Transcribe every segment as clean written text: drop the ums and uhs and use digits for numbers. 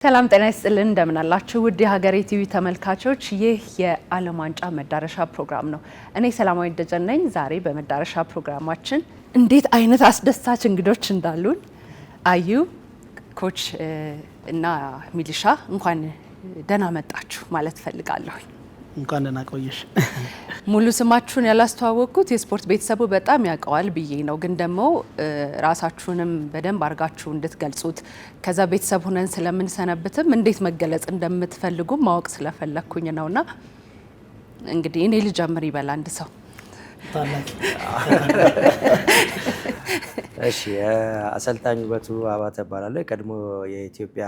ሰላም ጤና ይስጥልን እንደምን አላችሁ ውድ የሀገሬ ቲቪ ተመልካቾች፣ ይህ የዓለም ዋንጫ መዳረሻ ፕሮግራም ነው። እኔ ሰላማዊ ደጀን ነኝ። ዛሬ በመዳረሻ ፕሮግራማችን እንዴት አይነት አስደሳች እንግዶች እንዳሉን አዩ፣ ኮች እና ሚሊሻ እንኳን ደህና መጣችሁ ማለት ፈልጋለሁ። እንኳን ደህና ቆየሽ። ሙሉ ስማችሁን ያላስተዋወቅኩት የስፖርት ቤተሰቡ በጣም ያውቀዋል ብዬ ነው፣ ግን ደግሞ ራሳችሁንም በደንብ አድርጋችሁ እንድትገልጹት ከዛ ቤተሰብ ሆነን ስለምንሰነብትም እንዴት መገለጽ እንደምትፈልጉ ማወቅ ስለፈለኩኝ ነውና እንግዲህ እኔ ልጀምር ይበል አንድ ሰው። እሺ፣ አሰልጣኝ ውበቱ አባተ እባላለሁ። ቀድሞ የኢትዮጵያ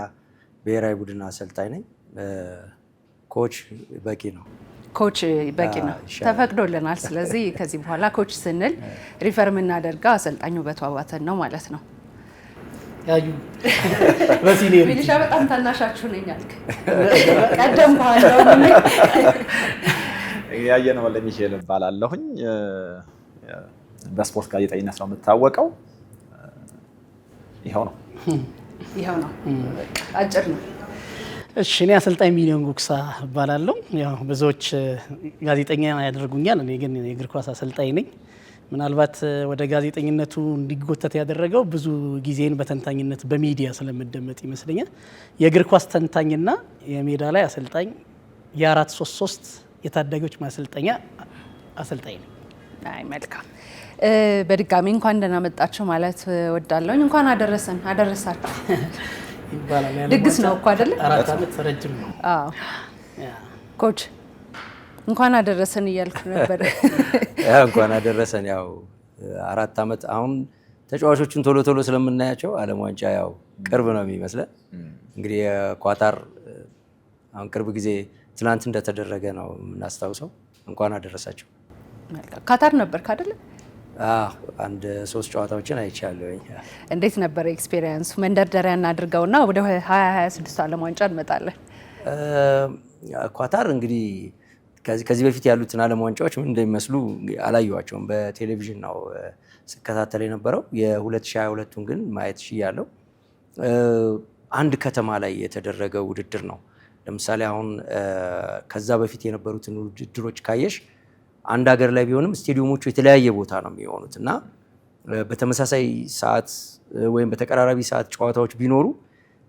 ብሔራዊ ቡድን አሰልጣኝ ነኝ። ኮች በቂ ነው። ኮች በቂ ነው ተፈቅዶልናል። ስለዚህ ከዚህ በኋላ ኮች ስንል ሪፈር የምናደርገው አሰልጣኝ ውበቱ አባተን ነው ማለት ነው። ያዩ በሲኒየር ሚሊሻ በጣም ታናሻችሁ ነኝ አልክ። ቀደም ባለው ያየነው ለሚሼል እባላለሁኝ። በስፖርት ጋዜጠኝነት ነው የምታወቀው። ይኸው ነው። አጭር ነው። እሺ፣ እኔ አሰልጣኝ ሚሊዮን ጉክሳ እባላለሁ። ያው ብዙዎች ጋዜጠኛ ያደርጉኛል፣ እኔ ግን የእግር ኳስ አሰልጣኝ ነኝ። ምናልባት ወደ ጋዜጠኝነቱ እንዲጎተት ያደረገው ብዙ ጊዜን በተንታኝነት በሚዲያ ስለምደመጥ ይመስለኛል። የእግር ኳስ ተንታኝና የሜዳ ላይ አሰልጣኝ የ433 የታዳጊዎች ማሰልጠኛ አሰልጣኝ ነኝ። አይ መልካም። በድጋሚ እንኳን ደህና መጣችሁ ማለት ወዳለሁኝ። እንኳን አደረሳችሁ ይባላል። ድግስ ነው እኮ አይደለ? 4 ዓመት ረጅም ነው። አዎ ኮች እንኳን አደረሰን እያልኩ ነበር። እንኳን አደረሰን። ያው 4 ዓመት አሁን ተጫዋቾቹን ቶሎ ቶሎ ስለምናያቸው ዓለም ዋንጫ ያው ቅርብ ነው የሚመስለን። እንግዲህ የኳታር አሁን ቅርብ ጊዜ ትናንት እንደተደረገ ነው የምናስታውሰው። እንኳን አደረሳቸው። ካታር ነበር አይደለ? አንድ 3 ጨዋታዎችን አይቻለሁ። እንዴት ነበር ኤክስፒሪየንሱ? መንደርደሪያ እናድርገውና ወደ 2026 ዓለም ዋንጫ እንመጣለን። ኳታር እንግዲህ ከዚህ በፊት ያሉትን ዓለም ዋንጫዎች ምን እንደሚመስሉ አላየኋቸውም። በቴሌቪዥን ነው ስከታተል የነበረው። የ2022ቱን ግን ማየት ችያለሁ። አንድ ከተማ ላይ የተደረገ ውድድር ነው። ለምሳሌ አሁን ከዛ በፊት የነበሩትን ውድድሮች ካየሽ አንድ ሀገር ላይ ቢሆንም ስቴዲየሞቹ የተለያየ ቦታ ነው የሚሆኑት እና በተመሳሳይ ሰዓት ወይም በተቀራራቢ ሰዓት ጨዋታዎች ቢኖሩ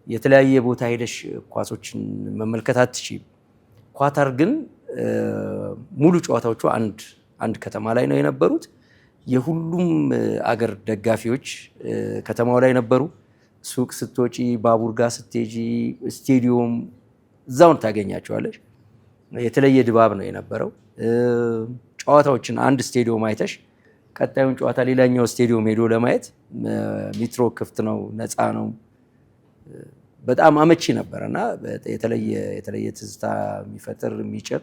የተለያየ ቦታ ሄደሽ ኳሶችን መመልከት አትችይም። ኳታር ግን ሙሉ ጨዋታዎቹ አንድ ከተማ ላይ ነው የነበሩት። የሁሉም አገር ደጋፊዎች ከተማው ላይ ነበሩ። ሱቅ ስትወጪ፣ ባቡር ጋር ስትሄጂ፣ ስቴዲየም እዛውን ታገኛቸዋለሽ። የተለየ ድባብ ነው የነበረው። ጨዋታዎችን አንድ ስቴዲየም አይተሽ ቀጣዩን ጨዋታ ሌላኛው ስቴዲየም ሄዶ ለማየት ሜትሮ ክፍት ነው፣ ነፃ ነው። በጣም አመቺ ነበር እና የተለየ ትዝታ የሚፈጥር የሚጭር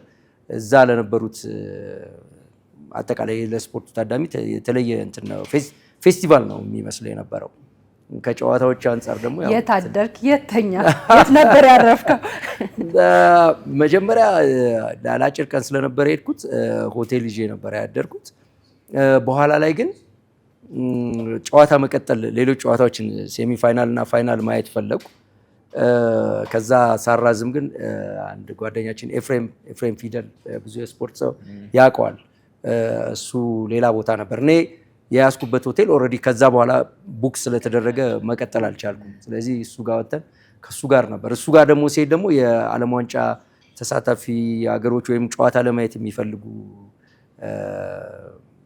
እዛ ለነበሩት አጠቃላይ ለስፖርቱ ታዳሚ የተለየ እንትን ነው። ፌስቲቫል ነው የሚመስለው የነበረው። ከጨዋታዎች አንጻር ደግሞ ያው የት አደርክ? የተኛ የት ነበር ያረፍከው? መጀመሪያ ለአጭር ቀን ስለነበረ የሄድኩት ሆቴል ይዤ ነበር ያደርኩት። በኋላ ላይ ግን ጨዋታ መቀጠል ሌሎች ጨዋታዎችን ሴሚ ፋይናል እና ፋይናል ማየት ፈለጉ። ከዛ ሳራዝም ግን አንድ ጓደኛችን ኤፍሬም ፊደል ብዙ የስፖርት ሰው ያውቀዋል። እሱ ሌላ ቦታ ነበር። እኔ የያዝኩበት ሆቴል ኦልሬዲ ከዛ በኋላ ቡክ ስለተደረገ መቀጠል አልቻልኩም። ስለዚህ እሱ ጋር ወጥተን ከሱ ጋር ነበር። እሱ ጋር ደግሞ ሲሄድ ደግሞ የዓለም ዋንጫ ተሳታፊ ሀገሮች ወይም ጨዋታ ለማየት የሚፈልጉ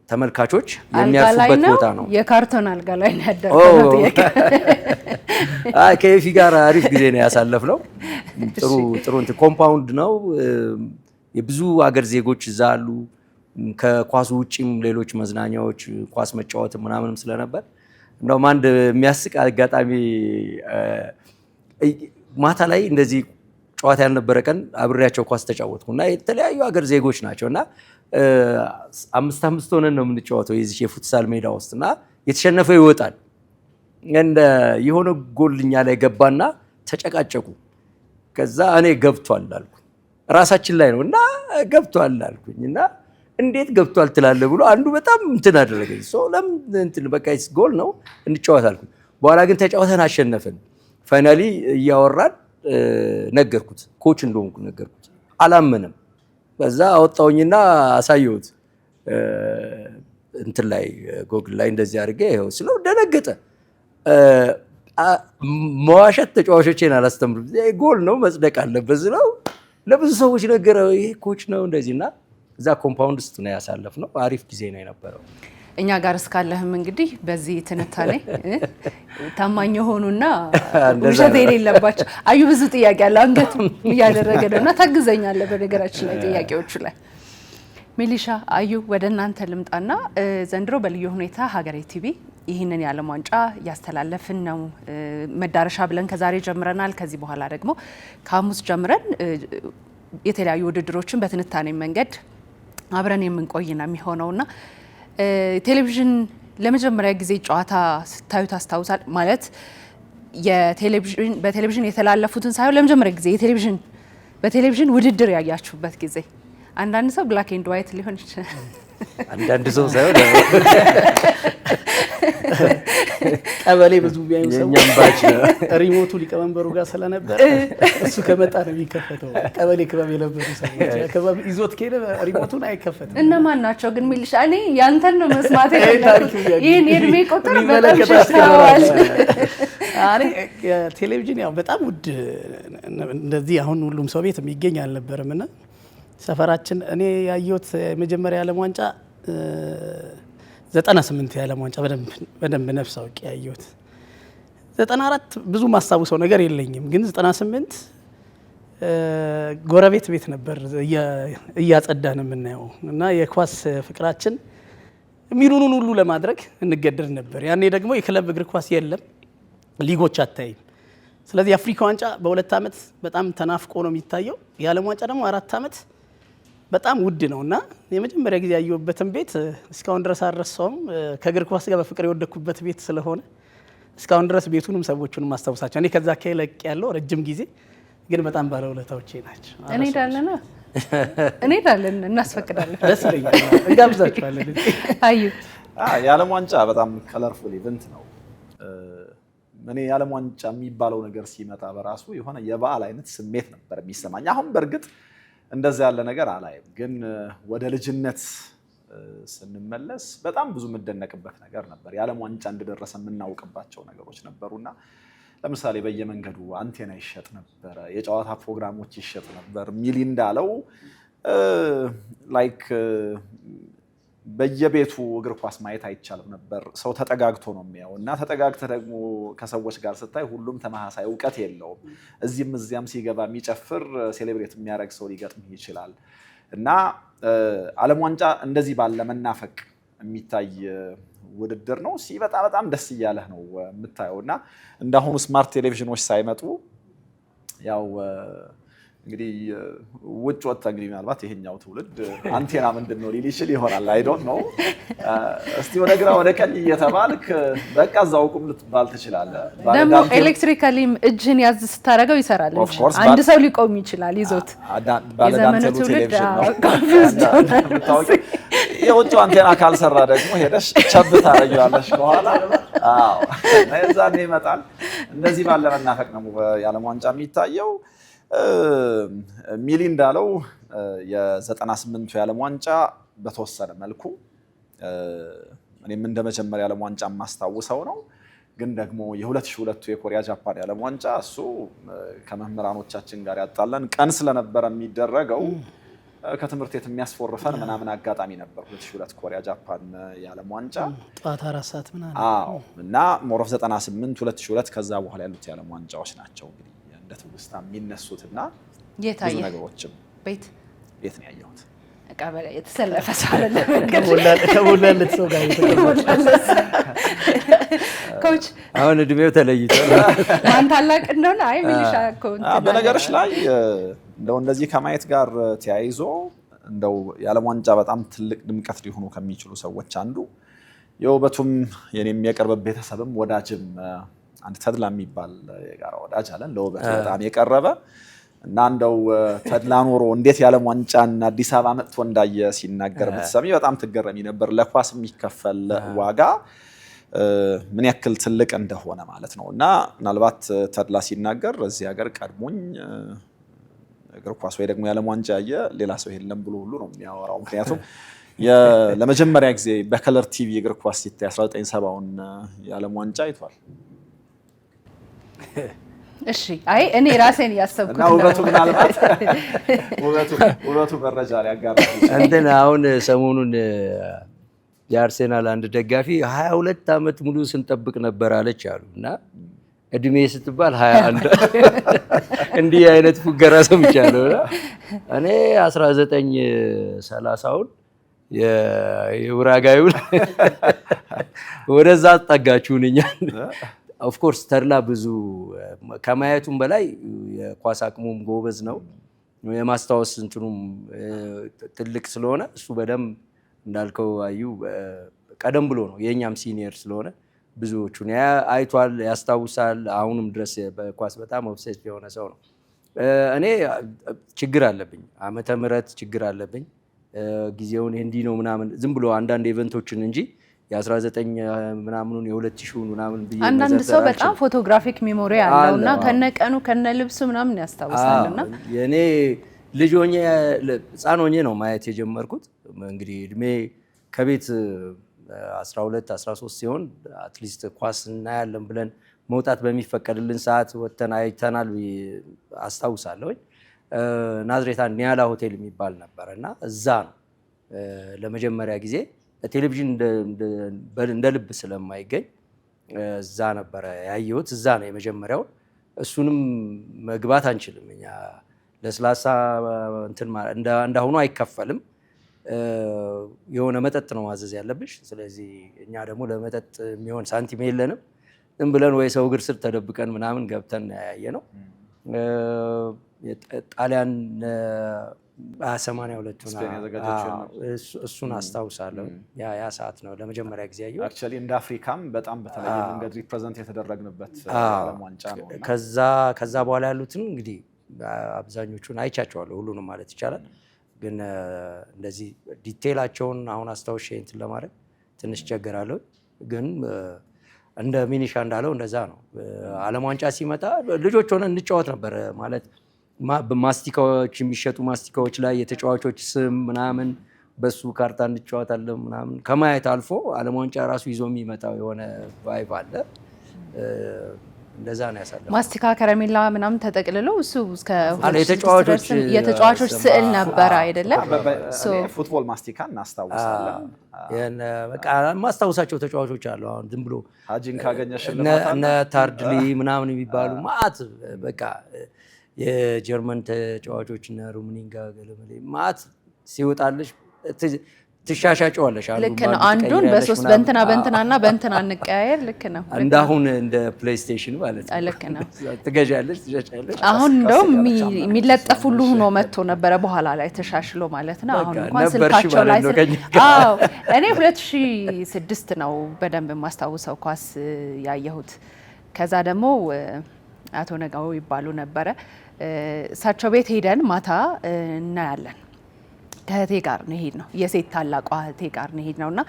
ተመልካቾች የሚያርፉበት ቦታ ነው። የካርቶን አልጋ ላይ ነው ያደረገው። ከኤፊ ጋር አሪፍ ጊዜ ነው ያሳለፍነው። ጥሩ እንትን ኮምፓውንድ ነው። የብዙ ሀገር ዜጎች እዛ አሉ። ከኳሱ ውጪም ሌሎች መዝናኛዎች ኳስ መጫወት ምናምንም ስለነበር እንደውም አንድ የሚያስቅ አጋጣሚ ማታ ላይ እንደዚህ ጨዋታ ያልነበረ ቀን አብሬያቸው ኳስ ተጫወትኩ እና የተለያዩ ሀገር ዜጎች ናቸው እና 5-5 ሆነን ነው የምንጫወተው የዚህ የፉትሳል ሜዳ ውስጥ እና የተሸነፈው ይወጣል። የሆነ ጎልኛ ላይ ገባና ተጨቃጨቁ። ከዛ እኔ ገብቷል አልኩ፣ ራሳችን ላይ ነው እና ገብቷል አልኩኝ እና እንዴት ገብቷል ትላለህ ብሎ አንዱ በጣም እንትን አደረገኝ። ለምን እንትን በቃ ጎል ነው እንጫወት አልኩኝ። በኋላ ግን ተጫወተን አሸነፍን። ፋይናሊ እያወራን ነገርኩት፣ ኮች እንደሆንኩ ነገርኩት። አላመነም። በዛ አወጣውኝና አሳየሁት እንትን ላይ ጎግል ላይ እንደዚህ አድርጌ ይኸው ስለው ደነገጠ። መዋሸት ተጫዋቾቼን አላስተምርም፣ ጎል ነው መጽደቅ አለበት ስለው ለብዙ ሰዎች ነገረው። ይሄ ኮች ነው እንደዚህና እዛ ኮምፓውንድ ውስጥ ነው ያሳለፍነው። አሪፍ ጊዜ ነው የነበረው። እኛ ጋር እስካለህም እንግዲህ በዚህ ትንታኔ ታማኝ የሆኑና ውሸት የሌለባቸው አዩ ብዙ ጥያቄ አለ አንገቱ እያደረገ ነውና ታግዘኛለህ በነገራችን ላይ ጥያቄዎቹ ላይ። ሚሊሻ አዩ ወደ እናንተ ልምጣና ዘንድሮ በልዩ ሁኔታ ሀገሬ ቲቪ ይህንን የዓለም ዋንጫ ያስተላለፍን ነው መዳረሻ ብለን ከዛሬ ጀምረናል። ከዚህ በኋላ ደግሞ ከሐሙስ ጀምረን የተለያዩ ውድድሮችን በትንታኔ መንገድ አብረን የምንቆይ ነው የሚሆነውና ቴሌቪዥን ለመጀመሪያ ጊዜ ጨዋታ ስታዩ ታስታውሳል ማለት በቴሌቪዥን የተላለፉትን ሳይሆን ለመጀመሪያ ጊዜ በቴሌቪዥን ውድድር ያያችሁበት ጊዜ? አንዳንድ ሰው ብላክ ኤንድ ዋይት ሊሆን ይችላል። አንዳንድ ሰው ሳይሆን ቀበሌ ብዙ ቢያዩ ሰው ሪሞቱ ሊቀመንበሩ ጋር ስለነበር እሱ ከመጣ ነው የሚከፈተው። ቀበሌ ክበብ የነበሩ ሰዎች ክበብ ይዞት ከሄደ ሪሞቱን አይከፈትም። እነማን ናቸው ግን ሚሊሻ? እኔ ያንተን ነው መስማት ያለኩት። ይሄን የእድሜ ቁጥር በጣም ሸሽተዋል። አሬ ቴሌቪዥን ያው በጣም ውድ እንደዚህ አሁን ሁሉም ሰው ቤት የሚገኝ አልነበረምና ሰፈራችን እኔ ያየሁት የመጀመሪያ ዓለም ዋንጫ 98 የዓለም ዋንጫ በደንብ ነፍስ አውቄ ያየሁት። 94 ብዙ ማስታውሰው ነገር የለኝም፣ ግን 98 ጎረቤት ቤት ነበር እያጸዳን የምናየው እና የኳስ ፍቅራችን የሚሉንን ሁሉ ለማድረግ እንገደድ ነበር። ያኔ ደግሞ የክለብ እግር ኳስ የለም፣ ሊጎች አታይም። ስለዚህ የአፍሪካ ዋንጫ በ2 ዓመት በጣም ተናፍቆ ነው የሚታየው። የዓለም ዋንጫ ደግሞ 4 ዓመት በጣም ውድ ነው እና የመጀመሪያ ጊዜ ያየሁበትን ቤት እስካሁን ድረስ አልረሳውም። ከእግር ኳስ ጋር በፍቅር የወደኩበት ቤት ስለሆነ እስካሁን ድረስ ቤቱንም ሰዎቹንም ማስታወሳቸው። እኔ ከዛ ከለቅ ያለው ረጅም ጊዜ ግን በጣም ባለውለታዎቼ ናቸው። እንሄዳለን፣ እናስፈቅዳለን። ደስ ይለኛል፣ እንጋብዛችኋለን። አዩ የዓለም ዋንጫ በጣም ከለርፉል ኢቨንት ነው። እኔ የዓለም ዋንጫ የሚባለው ነገር ሲመጣ በራሱ የሆነ የበዓል አይነት ስሜት ነበር የሚሰማኝ። አሁን በእርግጥ እንደዛ ያለ ነገር አላይም፣ ግን ወደ ልጅነት ስንመለስ በጣም ብዙ የምደነቅበት ነገር ነበር። የዓለም ዋንጫ እንደደረሰ የምናውቅባቸው ነገሮች ነበሩና ለምሳሌ በየመንገዱ አንቴና ይሸጥ ነበረ፣ የጨዋታ ፕሮግራሞች ይሸጥ ነበር። ሚሊ እንዳለው ላይክ በየቤቱ እግር ኳስ ማየት አይቻልም ነበር። ሰው ተጠጋግቶ ነው የሚያው እና ተጠጋግተ ደግሞ ከሰዎች ጋር ስታይ ሁሉም ተመሳሳይ እውቀት የለውም። እዚህም እዚያም ሲገባ የሚጨፍር ሴሌብሬት የሚያደርግ ሰው ሊገጥም ይችላል እና ዓለም ዋንጫ እንደዚህ ባለ መናፈቅ የሚታይ ውድድር ነው። ሲመጣ በጣም ደስ እያለህ ነው የምታየው እና እንዳሁኑ ስማርት ቴሌቪዥኖች ሳይመጡ ያው እንግዲህ ውጭ ወጥተህ እንግዲህ ምናልባት ይሄኛው ትውልድ አንቴና ምንድን ነው ሊል ይችል ይሆናል። አይ ዶንት ኖ። እስቲ ወደ ግራ ወደ ቀኝ እየተባልክ በቃ እዛው ቁም ልትባል ትችላለህ። ደግሞ ኤሌክትሪካሊም እጅን ያዝ ስታደርገው ይሰራል እንጂ አንድ ሰው ሊቆም ይችላል ይዞት። የዘመኑ ትውልድ የውጭ አንቴና ካልሰራ ደግሞ ሄደሽ ቸብ ታረጊዋለሽ ከኋላ። አዎ እዛኔ ይመጣል። እንደዚህ ባለ መናፈቅ ነው የዓለም ዋንጫ የሚታየው። ሚሊ እንዳለው የ98ቱ የዓለም ዋንጫ በተወሰነ መልኩ እኔም እንደ መጀመሪያ የዓለም ዋንጫ የማስታውሰው ነው። ግን ደግሞ የ2002ቱ የኮሪያ ጃፓን የዓለም ዋንጫ እሱ ከመምህራኖቻችን ጋር ያጣለን ቀን ስለነበረ የሚደረገው ከትምህርት ቤት የሚያስፎርፈን ምናምን አጋጣሚ ነበር። 2002 ኮሪያ ጃፓን የዓለም ዋንጫ ጠዋት 4 ሰዓት ምናምን። አዎ እና ሞሮፍ 98 2002 ከዛ በኋላ ያሉት የዓለም ዋንጫዎች ናቸው እንግዲህ ትውስታ የሚነሱትና ብዙ ነገሮችም ቤት ነው ያየሁት። ቀበሌ የተሰለፈ ሰው አይደለም ከሞላለት ሰው ጋር ኮች አሁን እድሜው ተለይቷል። ማን ታላቅ እንደሆነ አይ ሚሊሻ እኮ በነገሮች ላይ እንደው እንደዚህ ከማየት ጋር ተያይዞ እንደው የዓለም ዋንጫ በጣም ትልቅ ድምቀት ሊሆኑ ከሚችሉ ሰዎች አንዱ የውበቱም የኔም የቅርብ ቤተሰብም ወዳጅም አንድ ተድላ የሚባል የጋራ ወዳጅ አለን። ለውበት በጣም የቀረበ እና እንደው ተድላ ኖሮ እንዴት የዓለም ዋንጫን አዲስ አበባ መጥቶ እንዳየ ሲናገር ብትሰሚ በጣም ትገረሚ ነበር። ለኳስ የሚከፈል ዋጋ ምን ያክል ትልቅ እንደሆነ ማለት ነው። እና ምናልባት ተድላ ሲናገር እዚህ ሀገር ቀድሞኝ እግር ኳስ ወይ ደግሞ የዓለም ዋንጫ ያየ ሌላ ሰው የለም ብሎ ሁሉ ነው የሚያወራው። ምክንያቱም ለመጀመሪያ ጊዜ በከለር ቲቪ እግር ኳስ ሲታይ 1970ን የዓለም ዋንጫ አይቷል። እሺ አይ እኔ ራሴን ያሰብኩት ነው ውበቱ ምናልባት ውበቱ መረጃ ላይ ያጋራል እንትን አሁን ሰሞኑን የአርሴናል አንድ ደጋፊ 22 ዓመት ሙሉ ስንጠብቅ ነበር አለች አሉ እና እድሜ ስትባል 21 እንዲህ አይነት ፉገራ ሰምቻለሁ። እኔ 1930ውን የውራጋዩን ወደዛ አጣጋችሁን እኛን። ኦፍ ኮርስ ተድላ ብዙ ከማየቱም በላይ የኳስ አቅሙም ጎበዝ ነው። የማስታወስ እንትኑም ትልቅ ስለሆነ እሱ በደንብ እንዳልከው አዩ ቀደም ብሎ ነው የኛም ሲኒየር ስለሆነ ብዙዎቹን አይቷል፣ ያስታውሳል። አሁንም ድረስ በኳስ በጣም ኦብሴስ የሆነ ሰው ነው። እኔ ችግር አለብኝ፣ ዓመተ ምህረት ችግር አለብኝ። ጊዜውን እንዲህ ነው ምናምን ዝም ብሎ አንዳንድ ኢቨንቶችን እንጂ የ19 ምናምኑን የ2000 ምናምን ብዬ አንዳንድ ሰው በጣም ፎቶግራፊክ ሜሞሪ አለውና ከነቀኑ ከነልብሱ ምናምን ያስታውሳልና የኔ ልጅ ሆኜ ህፃን ሆኜ ነው ማየት የጀመርኩት። እንግዲህ እድሜ ከቤት 12 13 ሲሆን አትሊስት ኳስ እናያለን ብለን መውጣት በሚፈቀድልን ሰዓት ወተን አይተናል አስታውሳለሁ። ናዝሬት ኒያላ ሆቴል የሚባል ነበር እና እዛ ነው ለመጀመሪያ ጊዜ ቴሌቪዥን እንደ ልብ ስለማይገኝ እዛ ነበረ ያየሁት። እዛ ነው የመጀመሪያው። እሱንም መግባት አንችልም እኛ ለስላሳ እንትን እንዳሁኑ አይከፈልም። የሆነ መጠጥ ነው ማዘዝ ያለብሽ። ስለዚህ እኛ ደግሞ ለመጠጥ የሚሆን ሳንቲም የለንም። ዝም ብለን ወይ ሰው እግር ስር ተደብቀን ምናምን ገብተን ያየ ነው። ጣሊያን 82 እሱን አስታውሳለሁ። ያ ሰዓት ነው ለመጀመሪያ ጊዜ ያየሁት። አክቹዋሊ እንደ አፍሪካም በጣም በተለየ መንገድ ሪፕሬዘንት የተደረግንበት ዓለም ዋንጫ ነው። ከዛ በኋላ ያሉትን እንግዲህ አብዛኞቹን አይቻቸዋለሁ፣ ሁሉንም ማለት ይቻላል። ግን እንደዚህ ዲቴይላቸውን አሁን አስታውሼ እንትን ለማድረግ ትንሽ ቸገራለሁ። ግን እንደ ሚኒሻ እንዳለው እንደዛ ነው። ዓለም ዋንጫ ሲመጣ ልጆች ሆነን እንጫወት ነበር ማለት ማስቲካዎች የሚሸጡ ማስቲካዎች ላይ የተጫዋቾች ስም ምናምን በሱ ካርታ እንጫወታለን ምናምን። ከማየት አልፎ ዓለም ዋንጫ ራሱ ይዞ የሚመጣው የሆነ ቫይብ አለ። እንደዛ ነው ያሳለፈው። ማስቲካ ከረሜላ ምናምን ተጠቅልሎ እሱ እስከ የተጫዋቾች ስዕል ነበር አይደለ? ፉትቦል ማስቲካ እናስታውሳለን። በቃ ማስታውሳቸው ተጫዋቾች አሉ። አሁን ዝም ብሎ ሀጂን ካገኘሽ እነ ታርድሊ ምናምን የሚባሉ ማአት በቃ የጀርመን ተጫዋቾች እና ሩምኒንጋ ገለመሌ ማአት ሲወጣልሽ ትሻሻጫዋለሽ። ልክ ነው። አንዱን በሶስት በእንትናና በእንትና እንቀያየር። ልክ ነው። እንዳሁን እንደ ፕሌይስቴሽን ማለት ነው። ልክ ነው። ትገዣለሽ፣ ትሻሻለሽ። አሁን እንደውም የሚለጠፍ ሁሉ ሆኖ መጥቶ ነበረ በኋላ ላይ ተሻሽሎ ማለት ነው። አሁን እንኳን ስልካቸው ላይ አዎ፣ እኔ 2006 ነው በደንብ የማስታውሰው ኳስ ያየሁት። ከዛ ደግሞ አቶ ነጋው ይባሉ ነበረ። እሳቸው ቤት ሄደን ማታ እናያለን። ከእህቴ ጋር ነው ሄድ ነው፣ የሴት ታላቋ እህቴ ጋር ነው ሄድ ነውና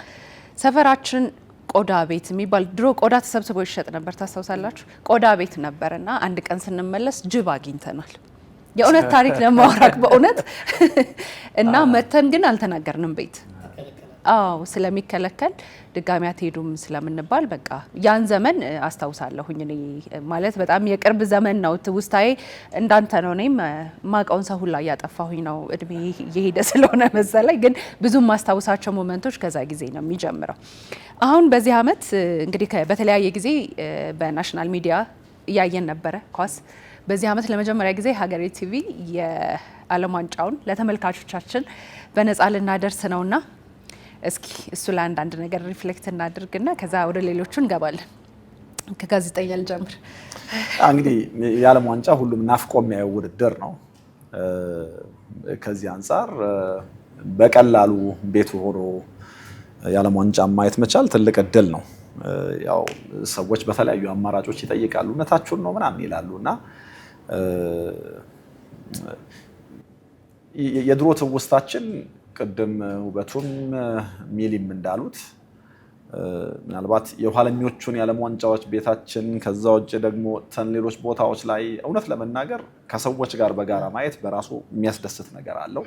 ሰፈራችን ቆዳ ቤት የሚባል ድሮ ቆዳ ተሰብስቦ ይሸጥ ነበር፣ ታስታውሳላችሁ? ቆዳ ቤት ነበርና አንድ ቀን ስንመለስ ጅብ አግኝተናል። የእውነት ታሪክ ለማውራት በእውነት እና መተን ግን አልተናገርንም ቤት አዎ ስለሚከለከል ድጋሚ አትሄዱም ስለምንባል በቃ ያን ዘመን አስታውሳለሁኝ። እኔ ማለት በጣም የቅርብ ዘመን ነው ትውስታዬ እንዳንተ ነው። እኔም ማቀውን ሰው ሁላ እያጠፋሁኝ ነው እድሜ እየሄደ ስለሆነ መሰለኝ። ግን ብዙ ማስታውሳቸው ሞመንቶች ከዛ ጊዜ ነው የሚጀምረው። አሁን በዚህ አመት እንግዲህ በተለያየ ጊዜ በናሽናል ሚዲያ እያየን ነበረ ኳስ። በዚህ አመት ለመጀመሪያ ጊዜ ሀገሬ ቲቪ የዓለም ዋንጫውን ለተመልካቾቻችን በነፃ ልናደርስ ነውና እስኪ እሱ ላይ አንዳንድ ነገር ሪፍሌክት እናድርግና ከዛ ወደ ሌሎቹ እንገባለን። ከጋዜጠኛ ልጀምር። እንግዲህ የዓለም ዋንጫ ሁሉም ናፍቆ የሚያየው ውድድር ነው። ከዚህ አንጻር በቀላሉ ቤቱ ሆኖ የዓለም ዋንጫ ማየት መቻል ትልቅ እድል ነው። ያው ሰዎች በተለያዩ አማራጮች ይጠይቃሉ፣ እውነታችሁን ነው ምናምን ይላሉ እና የድሮ ትውስታችን ቅድም ውበቱም ሚሊም እንዳሉት ምናልባት የኋለኞቹን የዓለም ዋንጫዎች ቤታችን ከዛ ውጭ ደግሞ ሌሎች ቦታዎች ላይ እውነት ለመናገር ከሰዎች ጋር በጋራ ማየት በራሱ የሚያስደስት ነገር አለው።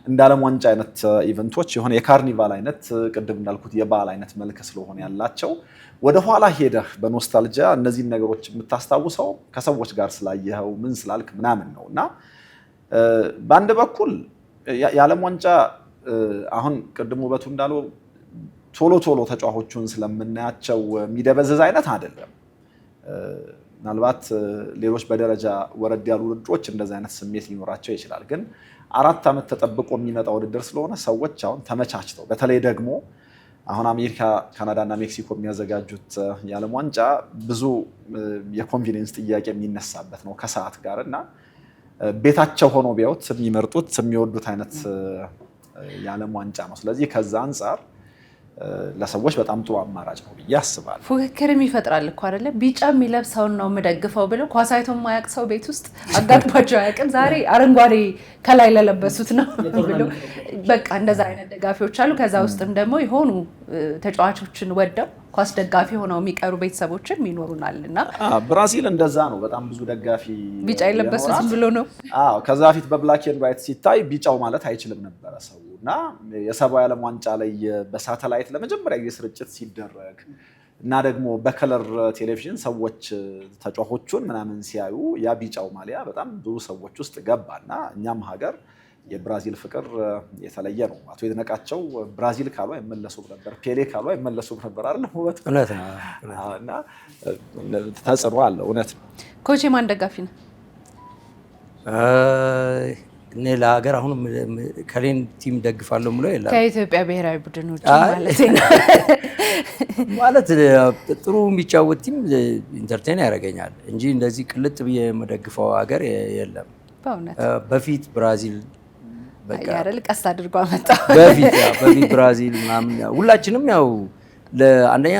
እንደ ዓለም ዋንጫ አይነት ኢቨንቶች የሆነ የካርኒቫል አይነት ቅድም እንዳልኩት የበዓል አይነት መልክ ስለሆነ ያላቸው ወደ ኋላ ሄደህ በኖስታልጂያ እነዚህን ነገሮች የምታስታውሰው ከሰዎች ጋር ስላየኸው ምን ስላልክ ምናምን ነው እና በአንድ በኩል የዓለም ዋንጫ አሁን ቅድም ውበቱ እንዳለው ቶሎ ቶሎ ተጫዋቾቹን ስለምናያቸው የሚደበዘዝ አይነት አይደለም። ምናልባት ሌሎች በደረጃ ወረድ ያሉ ውድድሮች እንደዚህ አይነት ስሜት ሊኖራቸው ይችላል። ግን 4 ዓመት ተጠብቆ የሚመጣ ውድድር ስለሆነ ሰዎች አሁን ተመቻችተው በተለይ ደግሞ አሁን አሜሪካ፣ ካናዳ እና ሜክሲኮ የሚያዘጋጁት የዓለም ዋንጫ ብዙ የኮንቪኒየንስ ጥያቄ የሚነሳበት ነው ከሰዓት ጋር እና ቤታቸው ሆኖ ቢያዩት የሚመርጡት የሚወዱት አይነት የዓለም ዋንጫ ነው። ስለዚህ ከዛ አንጻር ለሰዎች በጣም ጥሩ አማራጭ ነው ብዬ አስባለሁ። ፉክክርም ይፈጥራል እኮ አይደለ? ቢጫ የሚለብሰውን ነው የምደግፈው ብለው ኳስ አይቶ የማያውቅ ሰው ቤት ውስጥ አጋጥሟቸው አያውቅም። ዛሬ አረንጓዴ ከላይ ለለበሱት ነው ብሎ በቃ እንደዛ አይነት ደጋፊዎች አሉ። ከዛ ውስጥም ደግሞ የሆኑ ተጫዋቾችን ወደው ኳስ ደጋፊ ሆነው የሚቀሩ ቤተሰቦችም ይኖሩናል እና ብራዚል እንደዛ ነው። በጣም ብዙ ደጋፊ ቢጫ የለበሱትም ብሎ ነው። ከዛ በፊት በብላክ ኤንድ ዋይት ሲታይ ቢጫው ማለት አይችልም ነበረ ሰው እና የሰባው የዓለም ዋንጫ ላይ በሳተላይት ለመጀመሪያ ጊዜ ስርጭት ሲደረግ እና ደግሞ በከለር ቴሌቪዥን ሰዎች ተጫዋቾቹን ምናምን ሲያዩ ያ ቢጫው ማሊያ በጣም ብዙ ሰዎች ውስጥ ገባና እኛም ሀገር የብራዚል ፍቅር የተለየ ነው። አቶ ይድነቃቸው ብራዚል ካሉ አይመለሱም ነበር፣ ፔሌ ካሉ አይመለሱም ነበር አይደል? እውነት ነው እና ተጽዕኖ አለው። እውነት ነው። ኮች ማን ደጋፊ ነው? እኔ ለሀገር አሁንም ከሌን ቲም ደግፋለሁ ብሎ የለም። ከኢትዮጵያ ብሔራዊ ቡድን ውጭ ማለት ጥሩ የሚጫወት ቲም ኢንተርቴን ያደርገኛል እንጂ እንደዚህ ቅልጥ ብዬ የምደግፈው ሀገር የለም። በፊት ብራዚል በቃ አይደል ቀስ አድርጎ አመጣ። በፊት ብራዚል ምናምን ሁላችንም ያው ለአንደኛ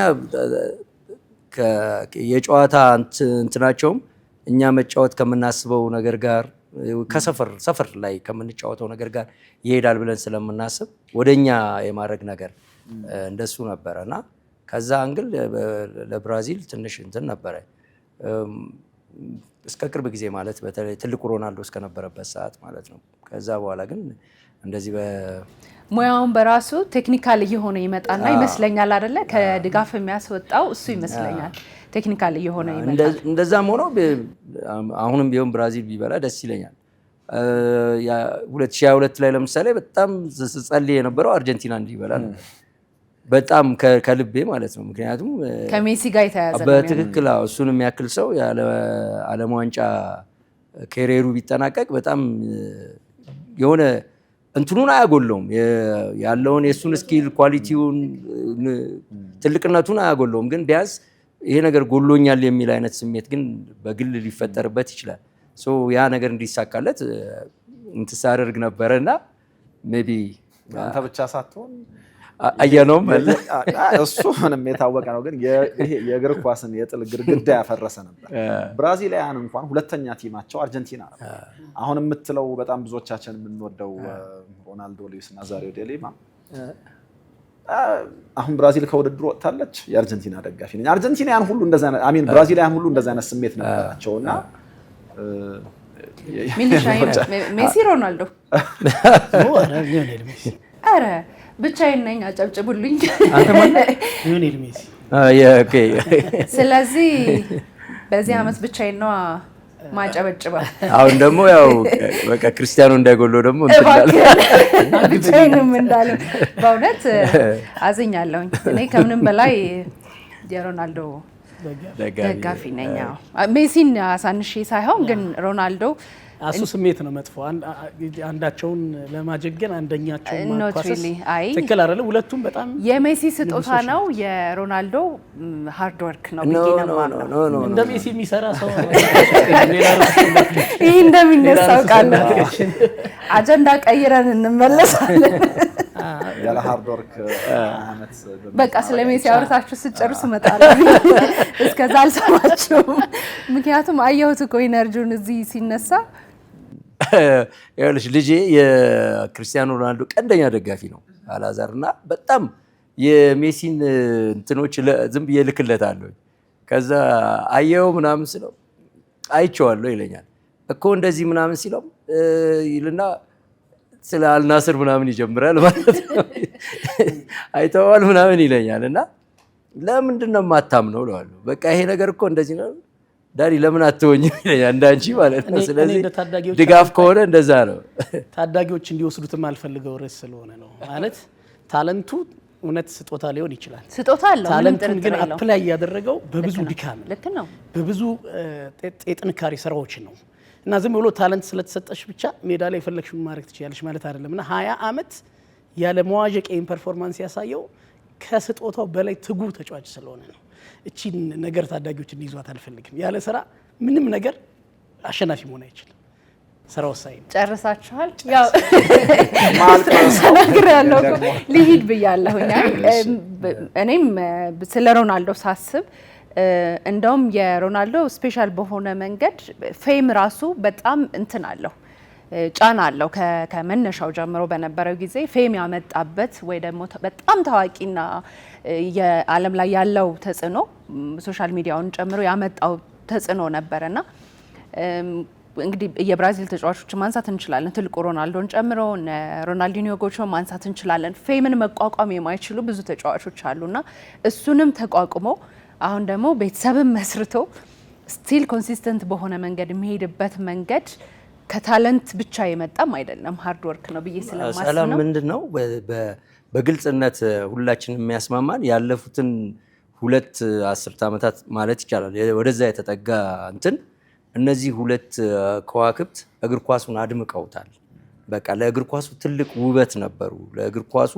የጨዋታ እንትናቸውም እኛ መጫወት ከምናስበው ነገር ጋር ከሰፈር ላይ ከምንጫወተው ነገር ጋር ይሄዳል ብለን ስለምናስብ ወደኛ የማድረግ ነገር እንደሱ ነበረ እና ከዛ አንግል ለብራዚል ትንሽ እንትን ነበረ እስከ ቅርብ ጊዜ ማለት በተለይ ትልቁ ሮናልዶ እስከነበረበት ሰዓት ማለት ነው። ከዛ በኋላ ግን እንደዚህ ሙያውን በራሱ ቴክኒካል እየሆነ ይመጣና ይመስለኛል አይደለ? ከድጋፍ የሚያስወጣው እሱ ይመስለኛል። ቴክኒካል እየሆነ ይመጣል። እንደዛም ሆኖ አሁንም ቢሆን ብራዚል ቢበላ ደስ ይለኛል። 2022 ላይ ለምሳሌ በጣም ጸልዬ የነበረው አርጀንቲና እንዲበላ ነው። በጣም ከልቤ ማለት ነው። ምክንያቱም ከሜሲ ጋር የተያያዘ ነው። በትክክል እሱን የሚያክል ሰው የዓለም ዋንጫ ከሬሩ ቢጠናቀቅ በጣም የሆነ እንትኑን አያጎለውም፣ ያለውን የእሱን ስኪል ኳሊቲውን ትልቅነቱን አያጎለውም። ግን ቢያንስ ይሄ ነገር ጎሎኛል የሚል አይነት ስሜት ግን በግል ሊፈጠርበት ይችላል። ያ ነገር እንዲሳካለት እንትሳደርግ ነበረ እና ሜይ ቢ አንተ ብቻ ሳትሆን አየነውም እሱ ምንም የታወቀ ነው። ግን የእግር ኳስን የጥል ግድግዳ ያፈረሰ ነበር። ብራዚላውያን እንኳን ሁለተኛ ቲማቸው አርጀንቲና ነው። አሁን የምትለው በጣም ብዙዎቻችን የምንወደው ሮናልዶ፣ ሉዊስ ናዛሪዮ ዴ ሊማ አሁን ብራዚል ከውድድሩ ወጥታለች። የአርጀንቲና ደጋፊ ነኝ። አርጀንቲናውያን ሁሉ እንደዛ አሚን ብራዚላውያን ሁሉ እንደዛ አይነት ስሜት ነበራቸውና ሜሲ ሮናልዶ ኧረ ብቻዬን ነኝ አጨብጭቡልኝ። ስለዚህ በዚህ ዓመት ብቻዬን ነው ማጨበጭበው። አሁን ደግሞ ያው በቃ ክርስቲያኖ እንዳይጎለው ደግሞ ብቻዬንም እንዳለው በእውነት አዝኛለሁኝ። እኔ ከምንም በላይ የሮናልዶ ደጋፊ ነኝ። ሜሲን አሳንሼ ሳይሆን ግን ሮናልዶ እሱ ስሜት ነው መጥፎ። አንዳቸውን ለማጀገን አንደኛቸውን ማኳሰስ ትክክል አይደለም። ሁለቱም በጣም የሜሲ ስጦታ ነው፣ የሮናልዶ ሃርድ ወርክ ነው ብዬ ነው። እንደ ሜሲ የሚሰራ ሰው ይህ እንደሚነሳው ቃል አጀንዳ ቀይረን እንመለሳለን። ያለ ሃርድ ወርክ አመት በቃ ስለ ሜሲ አውርታችሁ ስጨርሱ እመጣለሁ። እስከዛ አልሰማችሁም። ምክንያቱም አየሁት እኮ ኢነርጂውን እዚህ ሲነሳ። ይኸውልሽ ልጄ የክርስቲያኖ ሮናልዶ ቀንደኛ ደጋፊ ነው አላዛር እና በጣም የሜሲን እንትኖች ዝም ብዬ እልክለታለሁ። ከዛ አየው ምናምን ስለው አይቼዋለሁ ይለኛል እኮ እንደዚህ ምናምን ሲለው ይልና ስለ አልናስር ምናምን ይጀምራል ማለት ነው። አይተዋል ምናምን ይለኛል እና ለምንድን ነው የማታምነው እለዋለሁ። በቃ ይሄ ነገር እኮ እንደዚህ ነው ዳዲ ለምን አትወኝም ይለኛል፣ እንዳንቺ ማለት ነው። ስለዚህ ድጋፍ ከሆነ እንደዛ ነው። ታዳጊዎች እንዲወስዱትም አልፈልገው ርዕስ ስለሆነ ነው ማለት ታለንቱ እውነት ስጦታ ሊሆን ይችላል። ስጦታ አለው። ታለንቱን ግን አፕላይ ያደረገው በብዙ ድካም ልክ ነው፣ በብዙ የጥንካሬ ስራዎች ነው እና ዝም ብሎ ታለንት ስለተሰጠሽ ብቻ ሜዳ ላይ የፈለግሽውን ማድረግ ትችላለሽ ማለት አይደለም። እና 20 ዓመት ያለ መዋዠቅ ይሄን ፐርፎርማንስ ያሳየው ከስጦታው በላይ ትጉ ተጫዋች ስለሆነ ነው። እቺን ነገር ታዳጊዎች እንዲይዟት አልፈልግም። ያለ ስራ ምንም ነገር አሸናፊ መሆን አይችልም። ስራ ወሳኝ ነው። ጨርሳችኋል? ያው ልሂድ ብያለሁኝ። እኔም ስለ ሮናልዶ ሳስብ እንደውም የሮናልዶ ስፔሻል በሆነ መንገድ ፌም ራሱ በጣም እንትን አለው ጫና አለው። ከመነሻው ጀምሮ በነበረው ጊዜ ፌም ያመጣበት ወይ ደግሞ በጣም ታዋቂና የዓለም ላይ ያለው ተጽዕኖ ሶሻል ሚዲያውን ጨምሮ ያመጣው ተጽዕኖ ነበርና እንግዲህ የብራዚል ተጫዋቾች ማንሳት እንችላለን። ትልቁ ሮናልዶን ጨምሮ ሮናልዲኒዮ ጎቾ ማንሳት እንችላለን። ፌምን መቋቋም የማይችሉ ብዙ ተጫዋቾች አሉና እሱንም ተቋቁሞ አሁን ደግሞ ቤተሰብን መስርቶ ስቲል ኮንሲስተንት በሆነ መንገድ የሚሄድበት መንገድ ከታለንት ብቻ የመጣም አይደለም፣ ሃርድ ወርክ ነው ብዬ ስለማስብ ነው። ሰላም ምንድነው በግልጽነት ሁላችን የሚያስማማን ያለፉትን 2 አስርት ዓመታት ማለት ይቻላል ወደዛ የተጠጋ እንትን እነዚህ 2 ከዋክብት እግር ኳሱን አድምቀውታል። በቃ ለእግር ኳሱ ትልቅ ውበት ነበሩ። ለእግር ኳሱ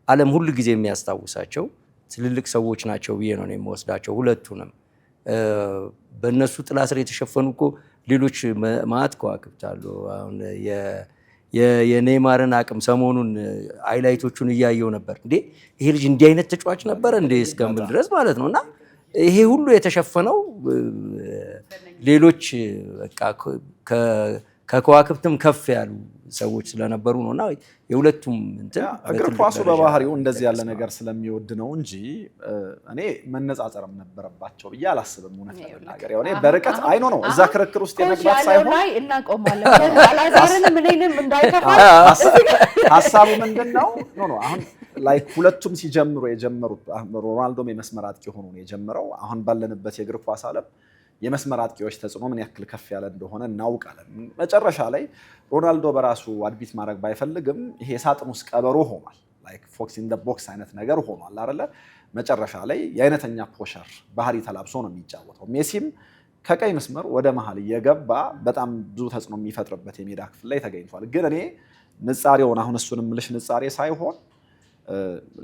ዓለም ሁሉ ጊዜ የሚያስታውሳቸው ትልልቅ ሰዎች ናቸው ብዬ ነው የምወስዳቸው ሁለቱንም። በእነሱ ጥላ ስር የተሸፈኑ እኮ ሌሎች ማዕት ከዋክብት አሉ። አሁን የኔይማርን አቅም ሰሞኑን ሃይላይቶቹን እያየው ነበር። እንዴ ይሄ ልጅ እንዲህ አይነት ተጫዋች ነበር እንዴ እስከምል ድረስ ማለት ነውና ይሄ ሁሉ የተሸፈነው ሌሎች በቃ ከከዋክብትም ከፍ ያሉ ሰዎች ስለነበሩ ነውና የሁለቱም እንትን እግር ኳሱ በባህሪው እንደዚህ ያለ ነገር ስለሚወድ ነው እንጂ እኔ መነጻጸርም ነበረባቸው ብዬ አላስብም። እውነት ለመናገር ያው እኔ በርቀት አይኖ ነው እዛ ክርክር ውስጥ የመግባት ሳይሆን ላይ እናቆማለን። አላዛርን ምንንም እንዳይከፋ ሐሳቡ ምንድነው ኖ አሁን ላይክ ሁለቱም ሲጀምሩ የጀመሩት ሮናልዶም የመስመር አጥቂ ሆኖ ነው የጀመረው። አሁን ባለንበት የእግር ኳስ ዓለም የመስመር አጥቂዎች ተጽዕኖ ምን ያክል ከፍ ያለ እንደሆነ እናውቃለን። መጨረሻ ላይ ሮናልዶ በራሱ አድቢት ማድረግ ባይፈልግም ይሄ ሳጥን ውስጥ ቀበሮ ሆኗል። ላይክ ፎክስ ኢን ዘ ቦክስ አይነት ነገር ሆኗል አይደለ? መጨረሻ ላይ የአይነተኛ ፖሸር ባህሪ ተላብሶ ነው የሚጫወተው። ሜሲም ከቀይ መስመር ወደ መሃል እየገባ በጣም ብዙ ተጽዕኖ የሚፈጥርበት የሜዳ ክፍል ላይ ተገኝቷል። ግን እኔ ንጻሬውን አሁን እሱንም ልሽ ንጻሬ ሳይሆን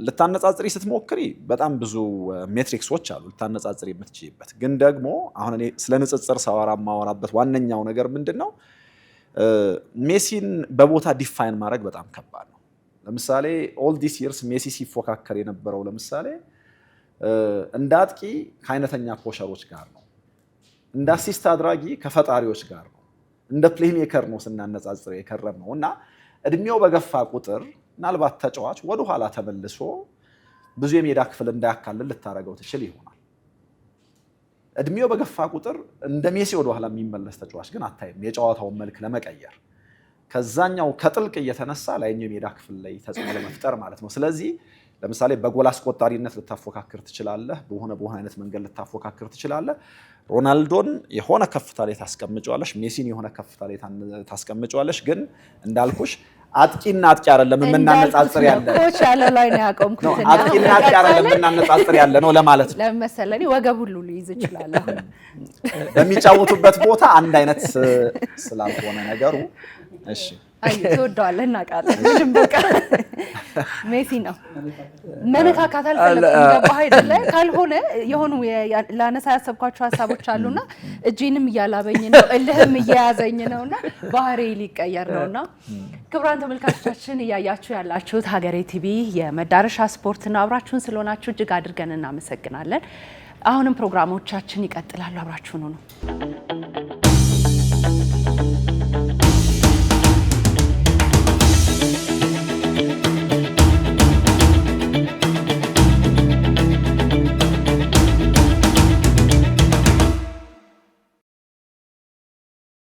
ልታነጻጽሪ ስትሞክሪ በጣም ብዙ ሜትሪክሶች አሉ ልታነጻጽሪ የምትችይበት። ግን ደግሞ አሁን እኔ ስለ ንጽጽር ሳወራ ማወራበት ዋነኛው ነገር ምንድነው ሜሲን በቦታ ዲፋይን ማድረግ በጣም ከባድ ነው። ለምሳሌ ኦል ዲስ ይርስ ሜሲ ሲፎካከር የነበረው ለምሳሌ እንደ አጥቂ ከአይነተኛ ፖሸሮች ጋር ነው፣ እንደ አሲስት አድራጊ ከፈጣሪዎች ጋር ነው፣ እንደ ፕሌይ ሜከር ነው ስናነጻጽር የከረም ነው እና እድሜው በገፋ ቁጥር ምናልባት ተጫዋች ወደ ኋላ ተመልሶ ብዙ የሜዳ ክፍል እንዳያካልል ልታረገው ትችል ይሆናል። እድሜው በገፋ ቁጥር እንደ ሜሲ ወደ ኋላ የሚመለስ ተጫዋች ግን አታይም፣ የጨዋታውን መልክ ለመቀየር ከዛኛው ከጥልቅ እየተነሳ ላይኛው የሜዳ ክፍል ላይ ተጽዕኖ ለመፍጠር ማለት ነው። ስለዚህ ለምሳሌ በጎል አስቆጣሪነት ልታፎካክር ትችላለህ፣ በሆነ አይነት መንገድ ልታፎካክር ትችላለህ። ሮናልዶን የሆነ ከፍታ ላይ ታስቀምጫለሽ፣ ሜሲን የሆነ ከፍታ ላይ ታስቀምጫለሽ። ግን እንዳልኩሽ አጥቂና አጥቂ አይደለም የምናነጻጽር ያለ ነው። ኮች ያለ ላይ ነው ያቆምኩት። አጥቂና አጥቂ አይደለም የምናነጻጽር ያለ ነው ለማለት ነው። ለምሳሌ ወገብ ሁሉ ሊይዝ ይችላል። በሚጫወቱበት ቦታ አንድ አይነት ስላልሆነ ነገሩ። እሺ አይ ትወደዋለህ እናውቃለን። ምንም በቃ ሜሲ ነው መነካካት አልፈለኩም። ገባህ አይደለ? ካልሆነ የሆኑ ላነሳ ያሰብኳቸው ሀሳቦች አሉና እጄንም እያላበኝ ነው እልህም እየያዘኝ ነውና ባህሪ ሊቀየር ነውና ክቡራን ተመልካቾቻችን እያያችሁ ያላችሁት ሀገሬ ቲቪ የመዳረሻ ስፖርትና አብራችሁን ስለሆናችሁ እጅግ አድርገን እናመሰግናለን። አሁንም ፕሮግራሞቻችን ይቀጥላሉ። አብራችሁን ነው